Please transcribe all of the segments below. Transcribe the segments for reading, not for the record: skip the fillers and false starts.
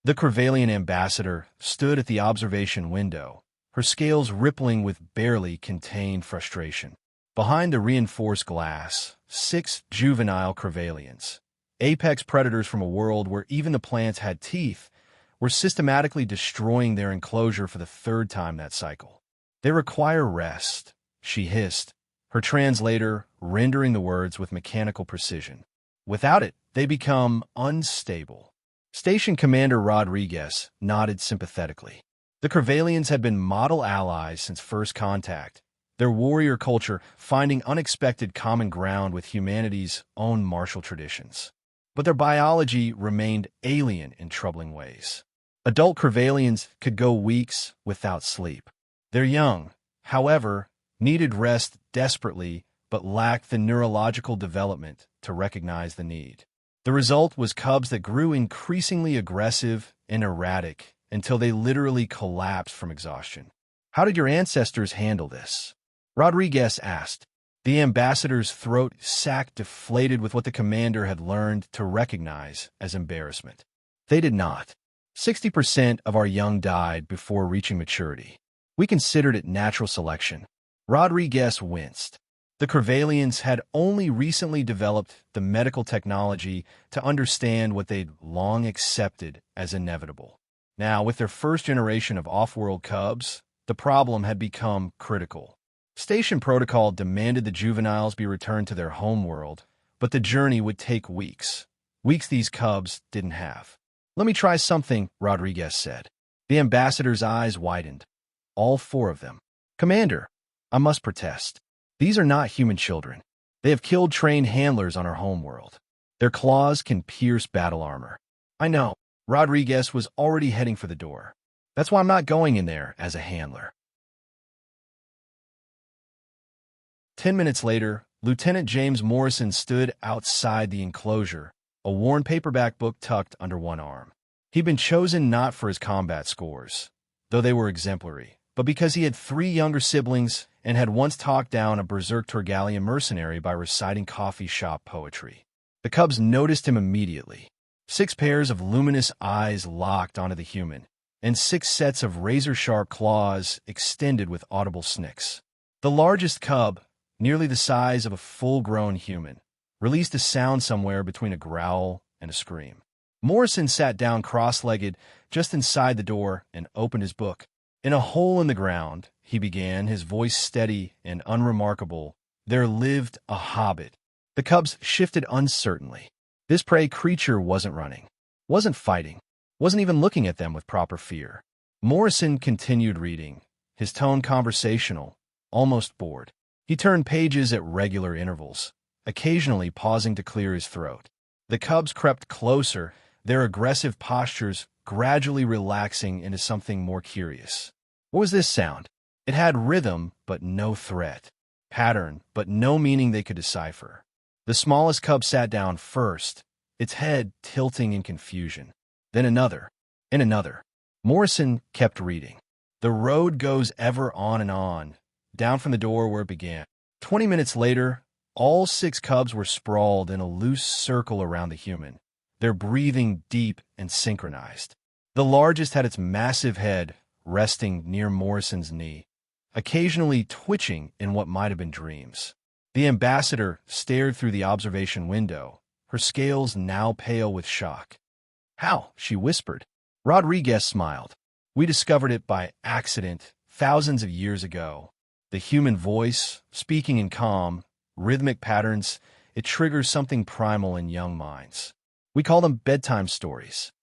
The Crevalian ambassador stood at the observation window, her scales rippling with barely contained frustration. Behind the reinforced glass, 6 juvenile Crevalians, apex predators from a world where even the plants had teeth, were systematically destroying their enclosure for the 3rd time that cycle. "They require rest," she hissed, her translator rendering the words with mechanical precision. "Without it, they become unstable." Station Commander Rodriguez nodded sympathetically. The Crevalians had been model allies since first contact, their warrior culture finding unexpected common ground with humanity's own martial traditions. But their biology remained alien in troubling ways. Adult Crevalians could go weeks without sleep. Their young, however, needed rest desperately but lacked the neurological development to recognize the need. The result was cubs that grew increasingly aggressive and erratic until they literally collapsed from exhaustion. "How did your ancestors handle this?" Rodriguez asked. The ambassador's throat sac deflated with what the commander had learned to recognize as embarrassment. "They did not. 60% of our young died before reaching maturity. We considered it natural selection." Rodriguez winced. The Crevalians had only recently developed the medical technology to understand what they'd long accepted as inevitable. Now, with their first generation of off-world cubs, the problem had become critical. Station protocol demanded the juveniles be returned to their home world, but the journey would take weeks. Weeks these cubs didn't have. "Let me try something," Rodriguez said. The ambassador's eyes widened. "All 4 of them." "Commander, I must protest. These are not human children. They have killed trained handlers on our homeworld. Their claws can pierce battle armor." "I know." Rodriguez was already heading for the door. "That's why I'm not going in there as a handler." 10 minutes later, Lieutenant James Morrison stood outside the enclosure, a worn paperback book tucked under one arm. He'd been chosen not for his combat scores, though they were exemplary, but because he had 3 younger siblings and had once talked down a berserk Torgalian mercenary by reciting coffee shop poetry. The cubs noticed him immediately. 6 pairs of luminous eyes locked onto the human, and 6 sets of razor-sharp claws extended with audible snicks. The largest cub, nearly the size of a full-grown human, released a sound somewhere between a growl and a scream. Morrison sat down cross-legged just inside the door and opened his book. "In a hole in the ground," he began, his voice steady and unremarkable, "there lived a hobbit." The cubs shifted uncertainly. This prey creature wasn't running, wasn't fighting, wasn't even looking at them with proper fear. Morrison continued reading, his tone conversational, almost bored. He turned pages at regular intervals, occasionally pausing to clear his throat. The cubs crept closer, their aggressive postures gradually relaxing into something more curious. What was this sound? It had rhythm, but no threat. Pattern, but no meaning they could decipher. The smallest cub sat down first, its head tilting in confusion. Then another, and another. Morrison kept reading. The road goes ever on and on, down from the door where it began. 20 minutes later, all 6 cubs were sprawled in a loose circle around the human, their breathing deep and synchronized. The largest had its massive head resting near Morrison's knee, occasionally twitching in what might have been dreams. The ambassador stared through the observation window, her scales now pale with shock. "How?" she whispered. Rodriguez smiled. "We discovered it by accident thousands of years ago. The human voice, speaking in calm, rhythmic patterns, it triggers something primal in young minds. We call them bedtime stories."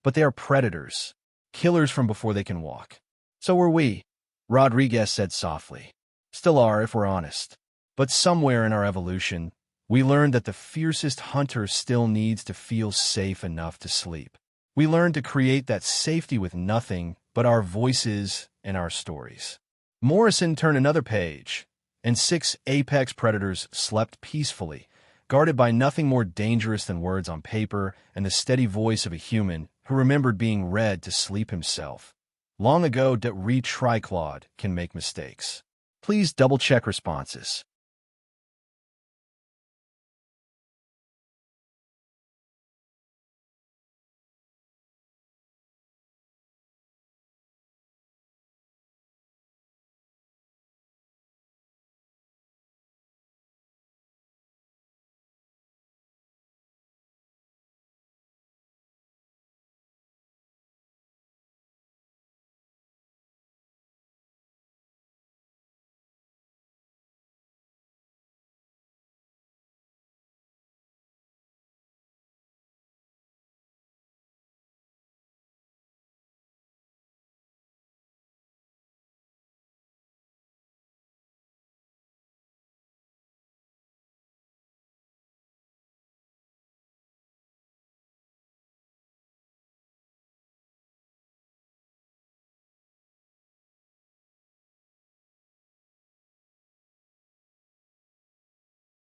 "But they are predators, killers from before they can walk." "So were we," Rodriguez said softly. "Still are, if we're honest. But somewhere in our evolution, we learned that the fiercest hunter still needs to feel safe enough to sleep. We learned to create that safety with nothing but our voices and our stories." Morrison turned another page, and 6 apex predators slept peacefully, guarded by nothing more dangerous than words on paper and the steady voice of a human who remembered being read to sleep himself. Long ago, that Triclawed can make mistakes. Please double-check responses.